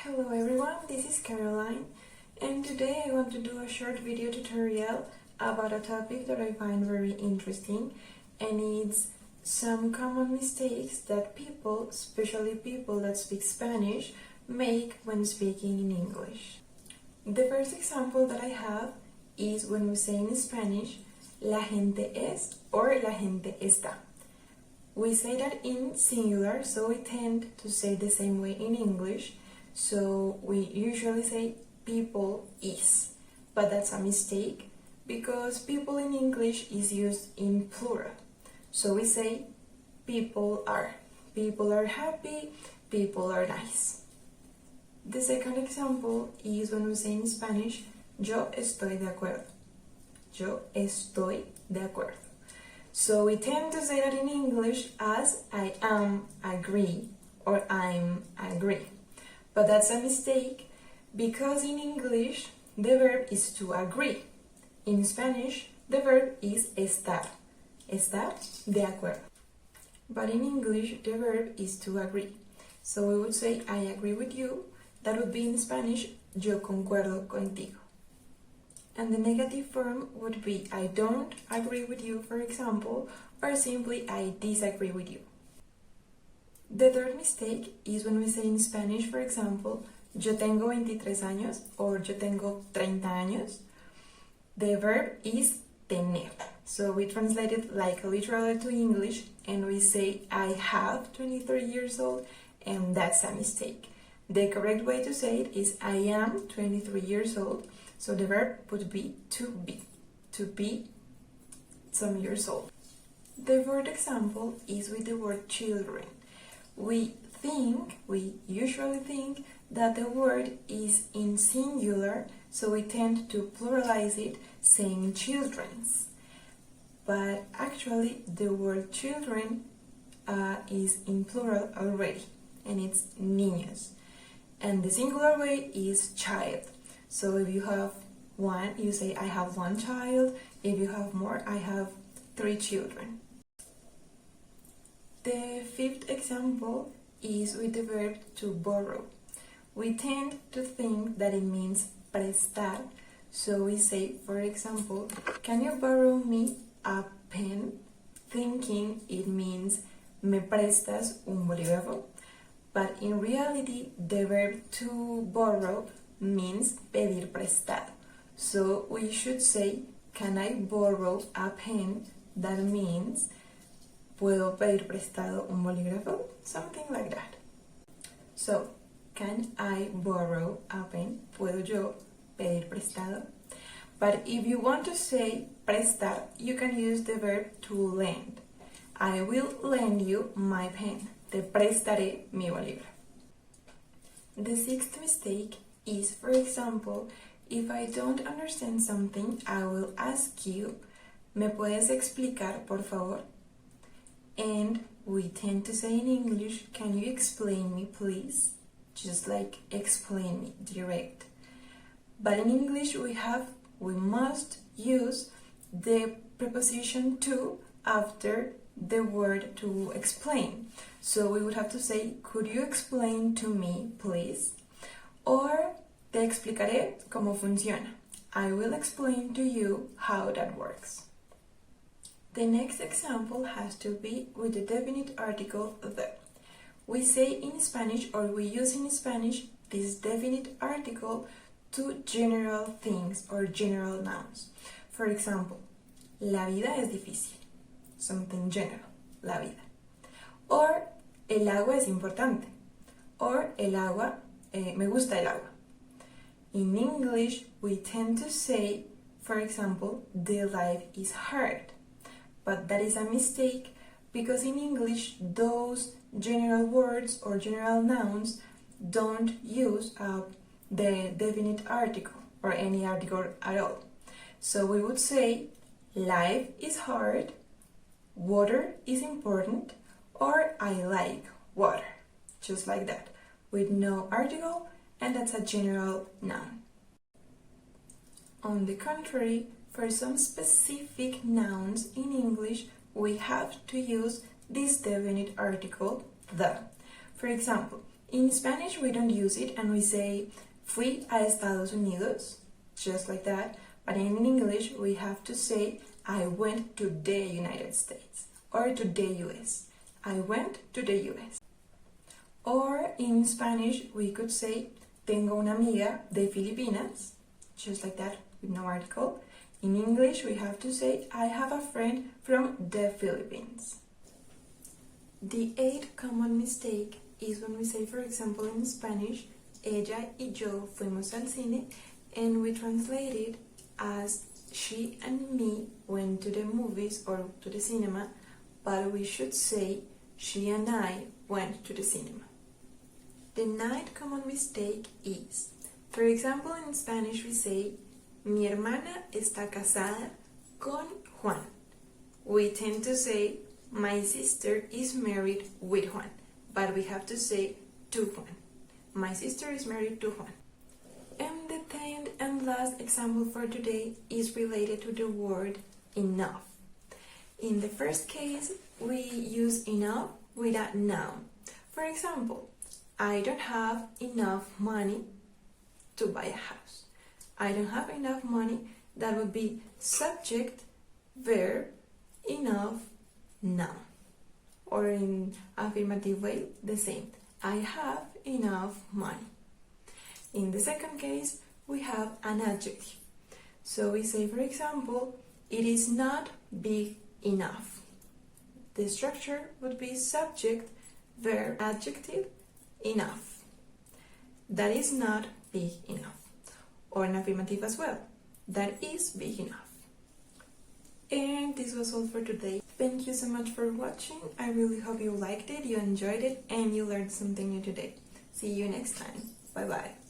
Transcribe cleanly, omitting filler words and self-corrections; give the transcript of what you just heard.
Hello everyone, this is Caroline, and today I want to do a short video tutorial about a topic that I find very interesting, and it's some common mistakes that people, especially people that speak Spanish, make when speaking in English. The first example that I have is when we say in Spanish, la gente es or la gente está. We say that in singular, so we tend to say the same way in English. So we usually say people is, but that's a mistake because people in English is used in plural. So we say people are. People are happy, people are nice. The second example is when we say in Spanish, yo estoy de acuerdo. Yo estoy de acuerdo. So we tend to say that in English as I am agree or I'm agree. But that's a mistake because in English the verb is to agree. In Spanish the verb is estar. Estar de acuerdo. But in English the verb is to agree. So we would say I agree with you. That would be in Spanish yo concuerdo contigo. And the negative form would be I don't agree with you, for example, or simply I disagree with you. The third mistake is when we say in Spanish, for example, yo tengo 23 años or yo tengo 30 años. The verb is tener. So we translate it like literally to English and we say I have 23 years old, and that's a mistake. The correct way to say it is I am 23 years old. So the verb would be to be some years old. The fourth example is with the word children. We usually think that the word is in singular, so we tend to pluralize it, saying children's. But actually the word children is in plural already, and it's niños. And the singular way is child. So if you have one, you say I have one child. If you have more, I have 3 children. The fifth example is with the verb to borrow. We tend to think that it means prestar. So we say, for example, can you borrow me a pen? Thinking it means me prestas un bolígrafo. But in reality, the verb to borrow means pedir prestado. So we should say, can I borrow a pen? That means, ¿puedo pedir prestado un bolígrafo? Something like that. So, can I borrow a pen? ¿Puedo yo pedir prestado? But if you want to say prestar, you can use the verb to lend. I will lend you my pen. Te prestaré mi bolígrafo. The sixth mistake is, for example, if I don't understand something, I will ask you, ¿me puedes explicar, por favor? And we tend to say in English, can you explain me, please? Just like explain me, direct. But in English, we must use the preposition to after the word to explain. So we would have to say, could you explain to me, please? Or te explicaré cómo funciona. I will explain to you how that works. The next example has to be with the definite article the. We say in Spanish, or we use in Spanish, this definite article to general things or general nouns. For example, la vida es difícil. Something general, la vida. Or el agua es importante. Or el agua, me gusta el agua. In English, we tend to say, for example, the life is hard. But that is a mistake because in English, those general words or general nouns don't use the definite article or any article at all. So we would say, life is hard, water is important, or I like water. Just like that, with no article, and that's a general noun. On the contrary, for some specific nouns in English, we have to use this definite article, the. For example, In Spanish, we don't use it and we say fui a Estados Unidos, just like that. But in English, we have to say I went to the United States or to the US. I went to the US. Or in Spanish, we could say tengo una amiga de Filipinas, just like that with no article. In English, we have to say I have a friend from the Philippines. The eighth common mistake is when we say, for example, in Spanish, ella y yo fuimos al cine, and we translate it as she and me went to the movies or to the cinema, but we should say she and I went to the cinema. The ninth common mistake is, for example, in Spanish we say, mi hermana está casada con Juan. We tend to say, my sister is married with Juan, but we have to say to Juan. My sister is married to Juan. And the 10th and last example for today is related to the word enough. In the first case, we use enough with a noun. For example, I don't have enough money to buy a house. I don't have enough money. That would be subject, verb, enough, noun. Or in affirmative way, the same. I have enough money. In the second case, we have an adjective. So we say, for example, it is not big enough. The structure would be subject, verb, adjective, enough. That is not big enough. Or an affirmative as well. That is big enough. And this was all for today. Thank you so much for watching. I really hope you liked it, you enjoyed it, and you learned something new today. See you next time. Bye bye.